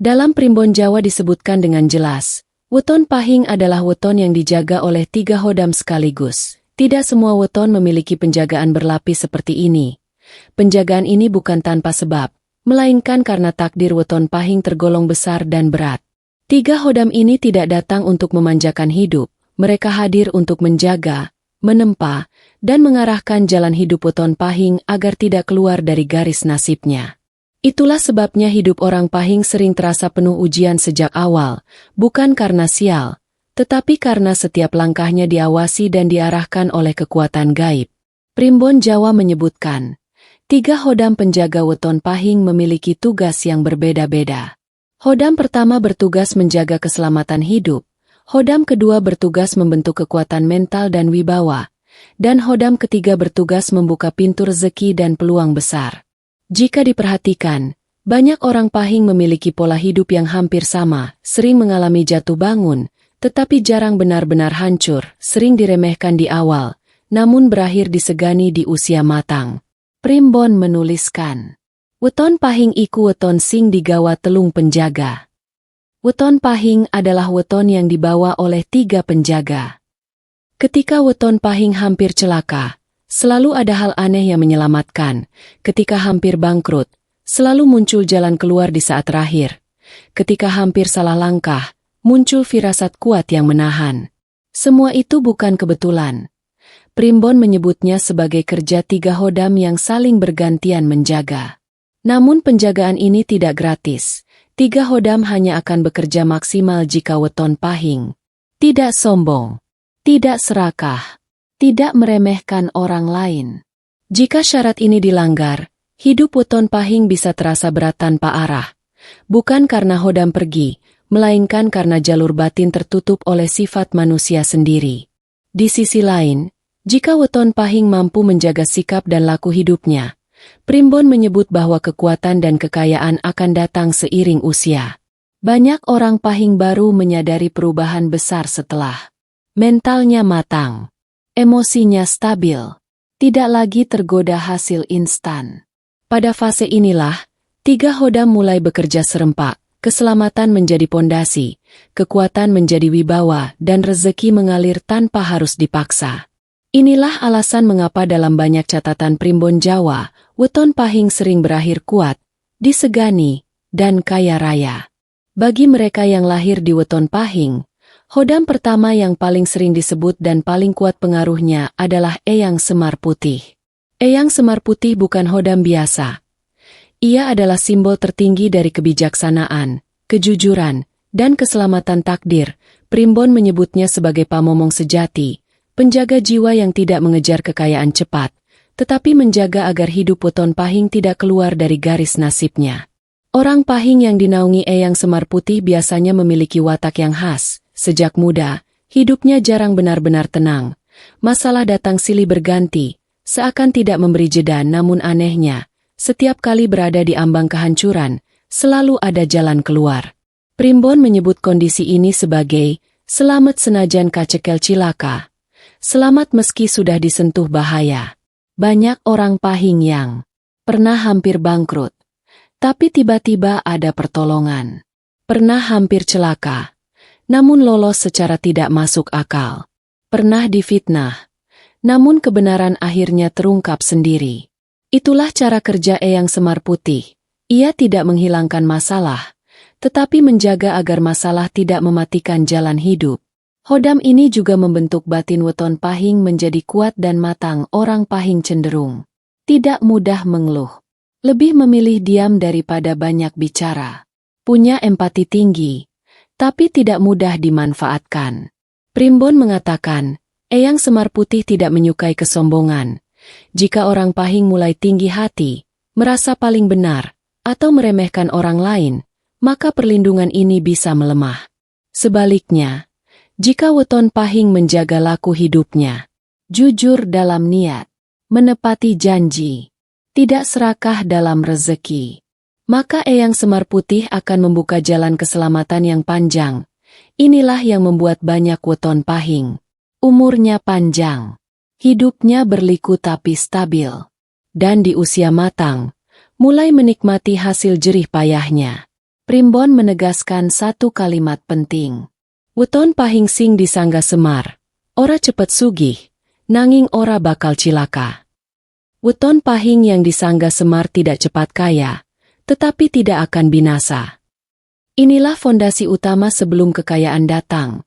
Dalam Primbon Jawa disebutkan dengan jelas, weton pahing adalah weton yang dijaga oleh 3 hodam sekaligus. Tidak semua weton memiliki penjagaan berlapis seperti ini. Penjagaan ini bukan tanpa sebab, melainkan karena takdir weton pahing tergolong besar dan berat. 3 hodam ini tidak datang untuk memanjakan hidup, mereka hadir untuk menjaga, menempa, dan mengarahkan jalan hidup weton pahing agar tidak keluar dari garis nasibnya. Itulah sebabnya hidup orang pahing sering terasa penuh ujian sejak awal, bukan karena sial, tetapi karena setiap langkahnya diawasi dan diarahkan oleh kekuatan gaib. Primbon Jawa menyebutkan, 3 hodam penjaga weton pahing memiliki tugas yang berbeda-beda. Hodam pertama bertugas menjaga keselamatan hidup, hodam kedua bertugas membentuk kekuatan mental dan wibawa, dan hodam ketiga bertugas membuka pintu rezeki dan peluang besar. Jika diperhatikan, banyak orang pahing memiliki pola hidup yang hampir sama, sering mengalami jatuh bangun, tetapi jarang benar-benar hancur, sering diremehkan di awal, namun berakhir disegani di usia matang. Primbon menuliskan, weton pahing iku weton sing digawa telung penjaga. Weton pahing adalah weton yang dibawa oleh 3 penjaga. Ketika weton pahing hampir celaka, selalu ada hal aneh yang menyelamatkan. Ketika hampir bangkrut, selalu muncul jalan keluar di saat terakhir. Ketika hampir salah langkah, muncul firasat kuat yang menahan. Semua itu bukan kebetulan. Primbon menyebutnya sebagai kerja 3 hodam yang saling bergantian menjaga. Namun penjagaan ini tidak gratis. 3 hodam hanya akan bekerja maksimal jika weton pahing tidak sombong, tidak serakah, tidak meremehkan orang lain. Jika syarat ini dilanggar, hidup weton pahing bisa terasa berat tanpa arah. Bukan karena hodam pergi, melainkan karena jalur batin tertutup oleh sifat manusia sendiri. Di sisi lain, jika weton pahing mampu menjaga sikap dan laku hidupnya, Primbon menyebut bahwa kekuatan dan kekayaan akan datang seiring usia. Banyak orang pahing baru menyadari perubahan besar setelah mentalnya matang. Emosinya stabil, tidak lagi tergoda hasil instan. Pada fase inilah, 3 hodam mulai bekerja serempak, keselamatan menjadi pondasi, kekuatan menjadi wibawa, dan rezeki mengalir tanpa harus dipaksa. Inilah alasan mengapa dalam banyak catatan Primbon Jawa, weton pahing sering berakhir kuat, disegani, dan kaya raya. Bagi mereka yang lahir di weton pahing, hodam pertama yang paling sering disebut dan paling kuat pengaruhnya adalah Eyang Semar Putih. Eyang Semar Putih bukan hodam biasa. Ia adalah simbol tertinggi dari kebijaksanaan, kejujuran, dan keselamatan takdir. Primbon menyebutnya sebagai pamomong sejati, penjaga jiwa yang tidak mengejar kekayaan cepat, tetapi menjaga agar hidup weton pahing tidak keluar dari garis nasibnya. Orang pahing yang dinaungi Eyang Semar Putih biasanya memiliki watak yang khas. Sejak muda, hidupnya jarang benar-benar tenang. Masalah datang silih berganti, seakan tidak memberi jeda, namun anehnya, setiap kali berada di ambang kehancuran, selalu ada jalan keluar. Primbon menyebut kondisi ini sebagai selamat senajan kacekel cilaka. Selamat meski sudah disentuh bahaya. Banyak orang pahing yang pernah hampir bangkrut, tapi tiba-tiba ada pertolongan. Pernah hampir celaka, namun lolos secara tidak masuk akal. Pernah difitnah, namun kebenaran akhirnya terungkap sendiri. Itulah cara kerja Eyang Semar Putih. Ia tidak menghilangkan masalah, tetapi menjaga agar masalah tidak mematikan jalan hidup. Hodam ini juga membentuk batin weton pahing menjadi kuat dan matang. Orang pahing cenderung tidak mudah mengeluh, lebih memilih diam daripada banyak bicara. Punya empati tinggi, tapi tidak mudah dimanfaatkan. Primbon mengatakan, Eyang Semar Putih tidak menyukai kesombongan. Jika orang pahing mulai tinggi hati, merasa paling benar, atau meremehkan orang lain, maka perlindungan ini bisa melemah. Sebaliknya, jika weton pahing menjaga laku hidupnya, jujur dalam niat, menepati janji, tidak serakah dalam rezeki, maka Eyang Semar Putih akan membuka jalan keselamatan yang panjang. Inilah yang membuat banyak weton pahing umurnya panjang, hidupnya berliku tapi stabil, dan di usia matang, mulai menikmati hasil jerih payahnya. Primbon menegaskan satu kalimat penting. Weton pahing sing disangga semar. Ora cepet sugih, nanging ora bakal cilaka. Weton pahing yang disangga semar tidak cepat kaya, tetapi tidak akan binasa. Inilah fondasi utama sebelum kekayaan datang.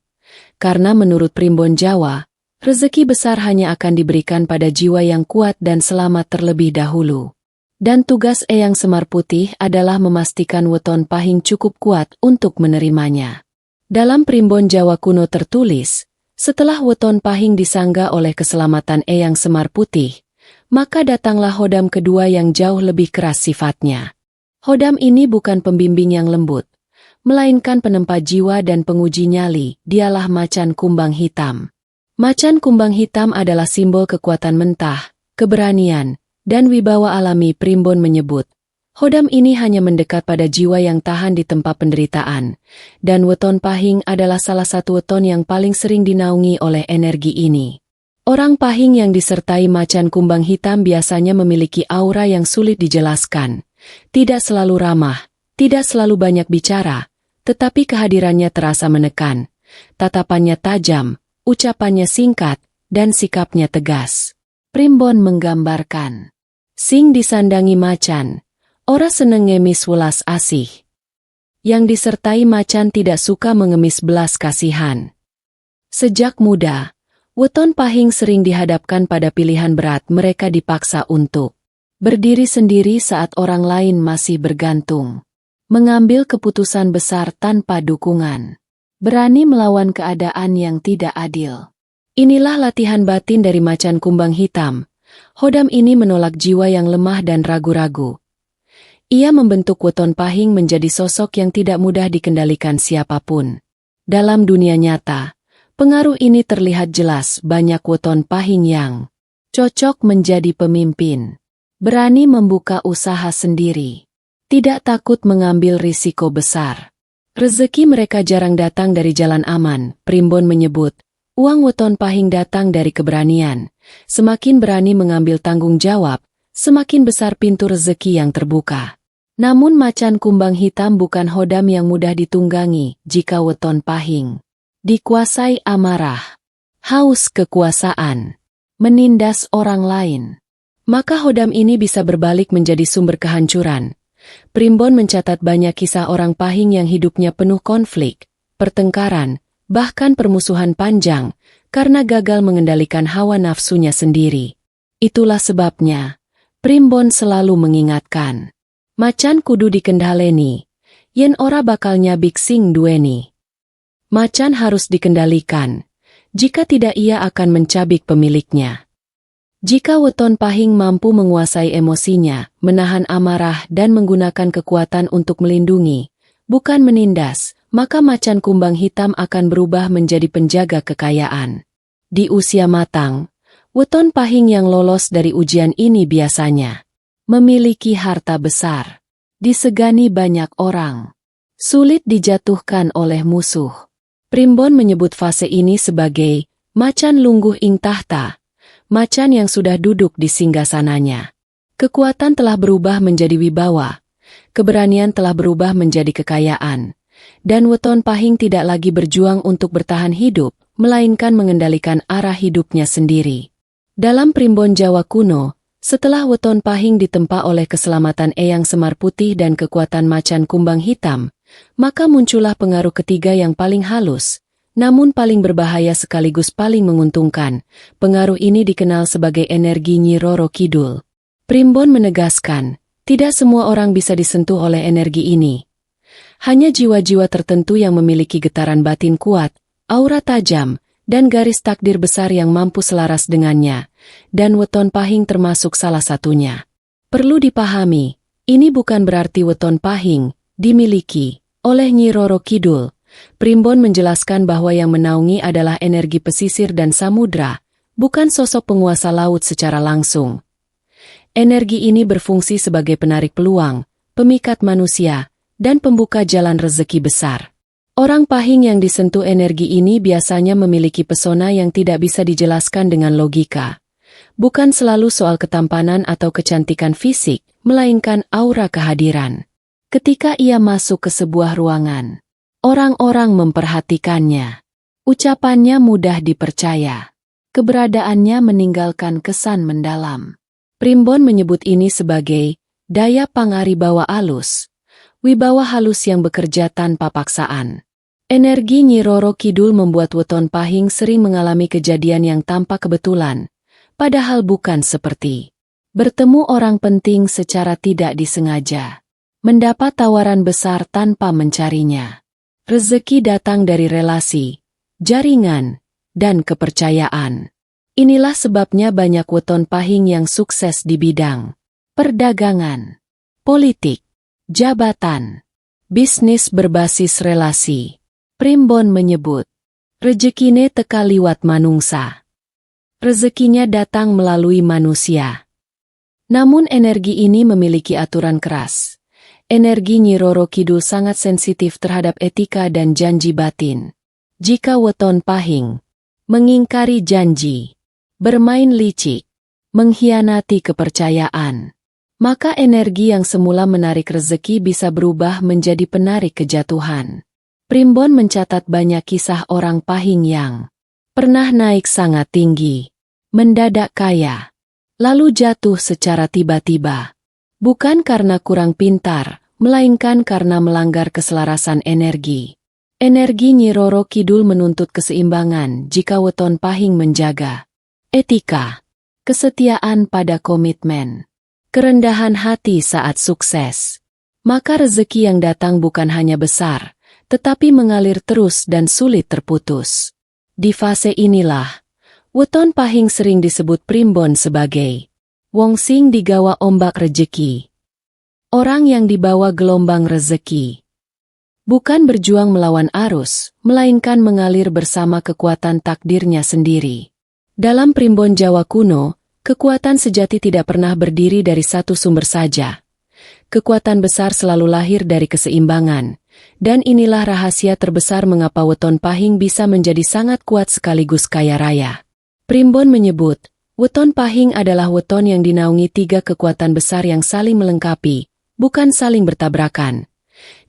Karena menurut Primbon Jawa, rezeki besar hanya akan diberikan pada jiwa yang kuat dan selamat terlebih dahulu. Dan tugas Eyang Semar Putih adalah memastikan weton pahing cukup kuat untuk menerimanya. Dalam Primbon Jawa kuno tertulis, setelah weton pahing disangga oleh keselamatan Eyang Semar Putih, maka datanglah hodam kedua yang jauh lebih keras sifatnya. Hodam ini bukan pembimbing yang lembut, melainkan penempa jiwa dan penguji nyali, dialah macan kumbang hitam. Macan kumbang hitam adalah simbol kekuatan mentah, keberanian, dan wibawa alami. Primbon menyebut, hodam ini hanya mendekat pada jiwa yang tahan di tempat penderitaan, dan weton pahing adalah salah satu weton yang paling sering dinaungi oleh energi ini. Orang pahing yang disertai macan kumbang hitam biasanya memiliki aura yang sulit dijelaskan, tidak selalu ramah, tidak selalu banyak bicara, tetapi kehadirannya terasa menekan, tatapannya tajam, ucapannya singkat, dan sikapnya tegas. Primbon menggambarkan, sing disandangi macan, ora seneng ngemis welas asih. Yang disertai macan tidak suka mengemis belas kasihan. Sejak muda, weton pahing sering dihadapkan pada pilihan berat. Mereka dipaksa untuk berdiri sendiri saat orang lain masih bergantung, mengambil keputusan besar tanpa dukungan, berani melawan keadaan yang tidak adil. Inilah latihan batin dari macan kumbang hitam. Hodam ini menolak jiwa yang lemah dan ragu-ragu. Ia membentuk weton pahing menjadi sosok yang tidak mudah dikendalikan siapapun. Dalam dunia nyata, pengaruh ini terlihat jelas. Banyak weton pahing yang cocok menjadi pemimpin, berani membuka usaha sendiri, tidak takut mengambil risiko besar. Rezeki mereka jarang datang dari jalan aman. Primbon menyebut, uang weton pahing datang dari keberanian. Semakin berani mengambil tanggung jawab, semakin besar pintu rezeki yang terbuka. Namun macan kumbang hitam bukan hodam yang mudah ditunggangi. Jika weton pahing dikuasai amarah, haus kekuasaan, menindas orang lain, maka hodam ini bisa berbalik menjadi sumber kehancuran. Primbon mencatat banyak kisah orang pahing yang hidupnya penuh konflik, pertengkaran, bahkan permusuhan panjang, karena gagal mengendalikan hawa nafsunya sendiri. Itulah sebabnya, Primbon selalu mengingatkan, macan kudu dikendhaleni, yen ora bakal nyabik sing duweni. Macan harus dikendalikan, jika tidak ia akan mencabik pemiliknya. Jika weton pahing mampu menguasai emosinya, menahan amarah dan menggunakan kekuatan untuk melindungi, bukan menindas, maka macan kumbang hitam akan berubah menjadi penjaga kekayaan. Di usia matang, weton pahing yang lolos dari ujian ini biasanya memiliki harta besar, disegani banyak orang, sulit dijatuhkan oleh musuh. Primbon menyebut fase ini sebagai macan lungguh ing tahta, macan yang sudah duduk di singgasananya. Kekuatan telah berubah menjadi wibawa, keberanian telah berubah menjadi kekayaan, dan weton pahing tidak lagi berjuang untuk bertahan hidup, melainkan mengendalikan arah hidupnya sendiri. Dalam Primbon Jawa kuno, setelah weton pahing ditempa oleh keselamatan Eyang Semar Putih dan kekuatan macan kumbang hitam, maka muncullah pengaruh ketiga yang paling halus, namun paling berbahaya sekaligus paling menguntungkan. Pengaruh ini dikenal sebagai energi Nyi Roro Kidul. Primbon menegaskan, tidak semua orang bisa disentuh oleh energi ini. Hanya jiwa-jiwa tertentu yang memiliki getaran batin kuat, aura tajam, dan garis takdir besar yang mampu selaras dengannya, dan weton pahing termasuk salah satunya. Perlu dipahami, ini bukan berarti weton pahing dimiliki oleh Nyi Roro Kidul. Primbon menjelaskan bahwa yang menaungi adalah energi pesisir dan samudra, bukan sosok penguasa laut secara langsung. Energi ini berfungsi sebagai penarik peluang, pemikat manusia, dan pembuka jalan rezeki besar. Orang pahing yang disentuh energi ini biasanya memiliki pesona yang tidak bisa dijelaskan dengan logika. Bukan selalu soal ketampanan atau kecantikan fisik, melainkan aura kehadiran, Ketika ia masuk ke sebuah ruangan, orang-orang memperhatikannya. Ucapannya mudah dipercaya. Keberadaannya meninggalkan kesan mendalam. Primbon menyebut ini sebagai daya pangaribawa alus, wibawa halus yang bekerja tanpa paksaan. Energi Nyi Roro Kidul membuat Weton Pahing sering mengalami kejadian yang tampak kebetulan, padahal bukan seperti bertemu orang penting secara tidak disengaja. Mendapat tawaran besar tanpa mencarinya. Rezeki datang dari relasi, jaringan, dan kepercayaan. Inilah sebabnya banyak Weton Pahing yang sukses di bidang perdagangan, politik, jabatan, bisnis berbasis relasi. Primbon menyebut, rezekine teka liwat manungsa. Rezekinya datang melalui manusia. Namun energi ini memiliki aturan keras. Energi Nyi Roro Kidul sangat sensitif terhadap etika dan janji batin. Jika Weton Pahing mengingkari janji, bermain licik, mengkhianati kepercayaan, maka energi yang semula menarik rezeki bisa berubah menjadi penarik kejatuhan. Primbon mencatat banyak kisah orang Pahing yang pernah naik sangat tinggi, mendadak kaya, lalu jatuh secara tiba-tiba. Bukan karena kurang pintar, melainkan karena melanggar keselarasan energi. Energi Nyi Roro Kidul menuntut keseimbangan jika Weton Pahing menjaga etika, kesetiaan pada komitmen, kerendahan hati saat sukses. Maka rezeki yang datang bukan hanya besar, tetapi mengalir terus dan sulit terputus. Di fase inilah, Weton Pahing sering disebut Primbon sebagai wong sing digawa ombak rejeki. Orang yang dibawa gelombang rezeki. Bukan berjuang melawan arus, melainkan mengalir bersama kekuatan takdirnya sendiri. Dalam Primbon Jawa kuno, kekuatan sejati tidak pernah berdiri dari satu sumber saja. Kekuatan besar selalu lahir dari keseimbangan. Dan inilah rahasia terbesar mengapa Weton Pahing bisa menjadi sangat kuat sekaligus kaya raya. Primbon menyebut, Weton Pahing adalah weton yang dinaungi tiga kekuatan besar yang saling melengkapi, bukan saling bertabrakan.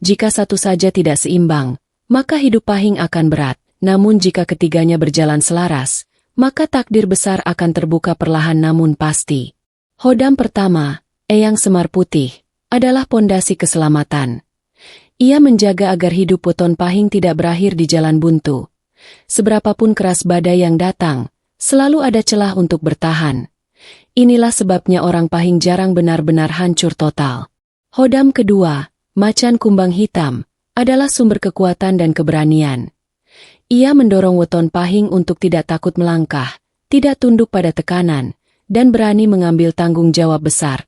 Jika satu saja tidak seimbang, maka hidup Pahing akan berat. Namun jika ketiganya berjalan selaras, maka takdir besar akan terbuka perlahan namun pasti. Hodam pertama, Eyang Semar Putih, adalah pondasi keselamatan. Ia menjaga agar hidup Weton Pahing tidak berakhir di jalan buntu. Seberapapun keras badai yang datang, selalu ada celah untuk bertahan. Inilah sebabnya orang Pahing jarang benar-benar hancur total. Hodam kedua, Macan Kumbang Hitam, adalah sumber kekuatan dan keberanian. Ia mendorong Weton Pahing untuk tidak takut melangkah, tidak tunduk pada tekanan, dan berani mengambil tanggung jawab besar.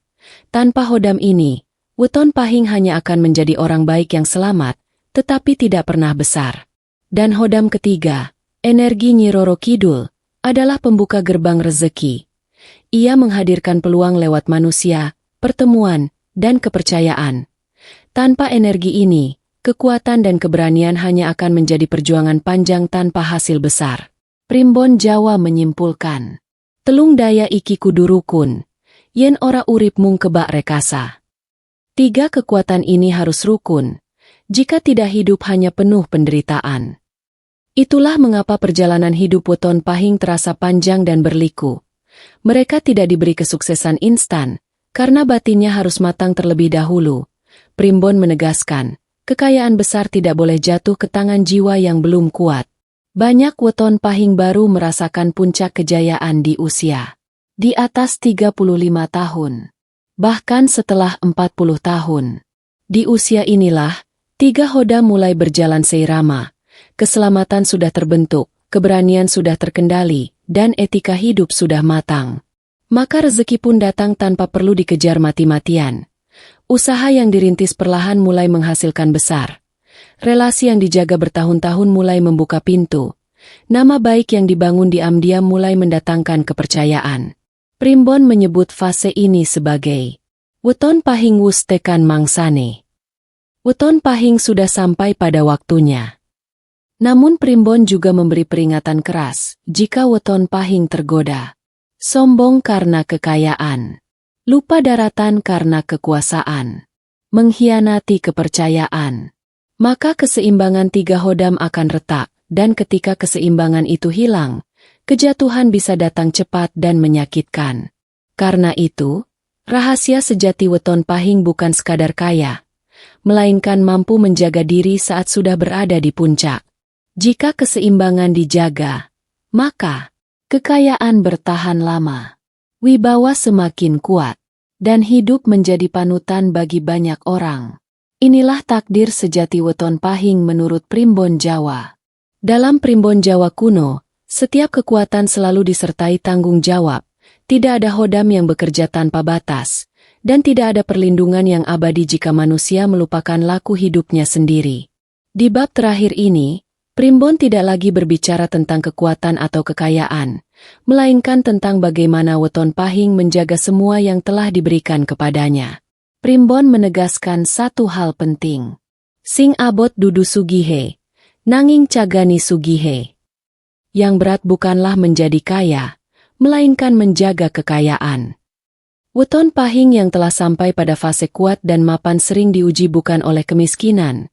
Tanpa hodam ini, Weton Pahing hanya akan menjadi orang baik yang selamat, tetapi tidak pernah besar. Dan hodam ketiga, energi Nyi Roro Kidul, adalah pembuka gerbang rezeki. Ia menghadirkan peluang lewat manusia, pertemuan, dan kepercayaan. Tanpa energi ini, kekuatan dan keberanian hanya akan menjadi perjuangan panjang tanpa hasil besar. Primbon Jawa menyimpulkan, telung daya iki kudu rukun, yen ora urip mung kebak rekasa. Tiga kekuatan ini harus rukun, jika tidak hidup hanya penuh penderitaan. Itulah mengapa perjalanan hidup Weton Pahing terasa panjang dan berliku. Mereka tidak diberi kesuksesan instan, karena batinnya harus matang terlebih dahulu. Primbon menegaskan, kekayaan besar tidak boleh jatuh ke tangan jiwa yang belum kuat. Banyak Weton Pahing baru merasakan puncak kejayaan di usia di atas 35 tahun. Bahkan setelah 40 tahun. Di usia inilah, tiga hodam mulai berjalan seirama. Keselamatan sudah terbentuk, keberanian sudah terkendali, dan etika hidup sudah matang. Maka rezeki pun datang tanpa perlu dikejar mati-matian. Usaha yang dirintis perlahan mulai menghasilkan besar. Relasi yang dijaga bertahun-tahun mulai membuka pintu. Nama baik yang dibangun diam-diam mulai mendatangkan kepercayaan. Primbon menyebut fase ini sebagai Weton Pahing wus tekan mangsane. Weton Pahing sudah sampai pada waktunya. Namun Primbon juga memberi peringatan keras jika Weton Pahing tergoda. Sombong karena kekayaan. Lupa daratan karena kekuasaan. mengkhianati kepercayaan. Maka keseimbangan tiga hodam akan retak, dan ketika keseimbangan itu hilang, kejatuhan bisa datang cepat dan menyakitkan. Karena itu, rahasia sejati weton pahing bukan sekadar kaya, melainkan mampu menjaga diri saat sudah berada di puncak. Jika keseimbangan dijaga, maka kekayaan bertahan lama, wibawa semakin kuat, dan hidup menjadi panutan bagi banyak orang. Inilah takdir sejati weton pahing menurut primbon Jawa. Dalam primbon Jawa kuno, setiap kekuatan selalu disertai tanggung jawab, tidak ada hodam yang bekerja tanpa batas, dan tidak ada perlindungan yang abadi jika manusia melupakan laku hidupnya sendiri. Di bab terakhir ini, primbon tidak lagi berbicara tentang kekuatan atau kekayaan, melainkan tentang bagaimana weton pahing menjaga semua yang telah diberikan kepadanya. Primbon menegaskan satu hal penting. Sing abot dudu sugihe, nanging cagani sugihe. Yang berat bukanlah menjadi kaya, melainkan menjaga kekayaan. Weton pahing yang telah sampai pada fase kuat dan mapan sering diuji bukan oleh kemiskinan,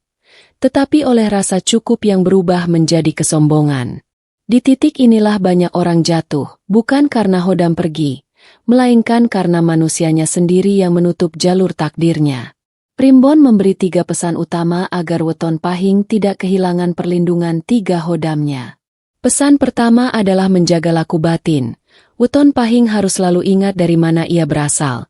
tetapi oleh rasa cukup yang berubah menjadi kesombongan. Di titik inilah banyak orang jatuh, bukan karena hodam pergi, melainkan karena manusianya sendiri yang menutup jalur takdirnya. Primbon memberi 3 pesan utama agar weton pahing tidak kehilangan perlindungan 3 hodamnya. Pesan pertama adalah menjaga laku batin. Weton pahing harus selalu ingat dari mana ia berasal.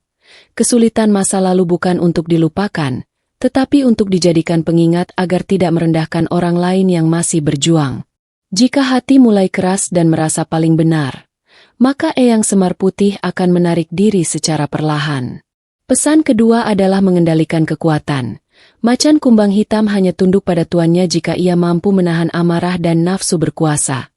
Kesulitan masa lalu bukan untuk dilupakan, tetapi untuk dijadikan pengingat agar tidak merendahkan orang lain yang masih berjuang. Jika hati mulai keras dan merasa paling benar, maka Eyang Semar Putih akan menarik diri secara perlahan. Pesan kedua adalah mengendalikan kekuatan. Macan kumbang hitam hanya tunduk pada tuannya jika ia mampu menahan amarah dan nafsu berkuasa.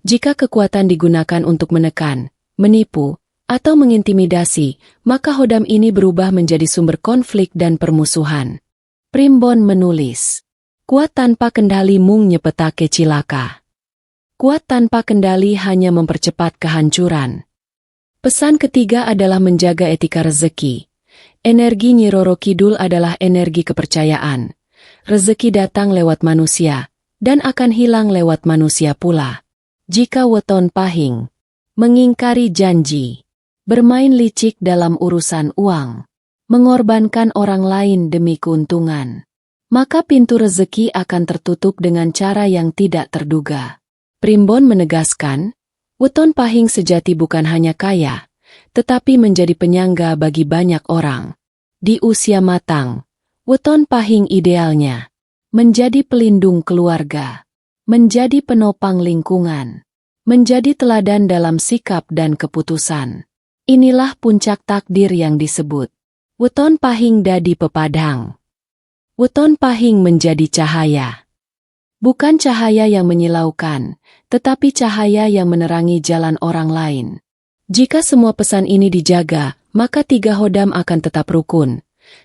Jika kekuatan digunakan untuk menekan, menipu, atau mengintimidasi, maka hodam ini berubah menjadi sumber konflik dan permusuhan. Primbon menulis, kuat tanpa kendali mung nyepetake cilaka. Kuat tanpa kendali hanya mempercepat kehancuran. Pesan ketiga adalah menjaga etika rezeki. Energi Nyi Roro Kidul adalah energi kepercayaan. Rezeki datang lewat manusia, dan akan hilang lewat manusia pula. Jika weton pahing mengingkari janji, bermain licik dalam urusan uang, mengorbankan orang lain demi keuntungan, maka pintu rezeki akan tertutup dengan cara yang tidak terduga. Primbon menegaskan, weton pahing sejati bukan hanya kaya, tetapi menjadi penyangga bagi banyak orang. Di usia matang, weton pahing idealnya menjadi pelindung keluarga, menjadi penopang lingkungan, menjadi teladan dalam sikap dan keputusan. Inilah puncak takdir yang disebut weton pahing dadi pepadang. Weton pahing menjadi cahaya. Bukan cahaya yang menyilaukan, tetapi cahaya yang menerangi jalan orang lain. Jika semua pesan ini dijaga, maka 3 hodam akan tetap rukun.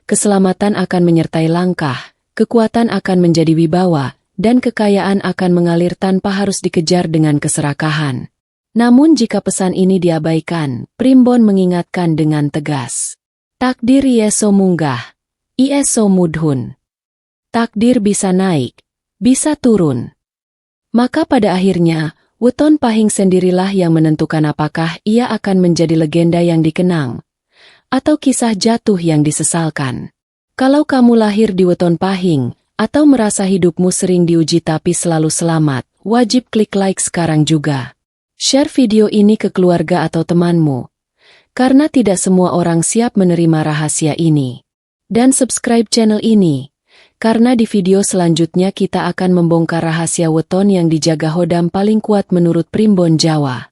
Keselamatan akan menyertai langkah, kekuatan akan menjadi wibawa, dan kekayaan akan mengalir tanpa harus dikejar dengan keserakahan. Namun jika pesan ini diabaikan, Primbon mengingatkan dengan tegas. Takdir Yeso munggah, Yeso mudhun. Takdir bisa naik, bisa turun. Maka pada akhirnya, weton pahing sendirilah yang menentukan apakah ia akan menjadi legenda yang dikenang, atau kisah jatuh yang disesalkan. Kalau kamu lahir di weton pahing, atau merasa hidupmu sering diuji tapi selalu selamat, wajib klik like sekarang juga. Share video ini ke keluarga atau temanmu, karena tidak semua orang siap menerima rahasia ini. Dan subscribe channel ini, karena di video selanjutnya kita akan membongkar rahasia weton yang dijaga hodam paling kuat menurut primbon Jawa.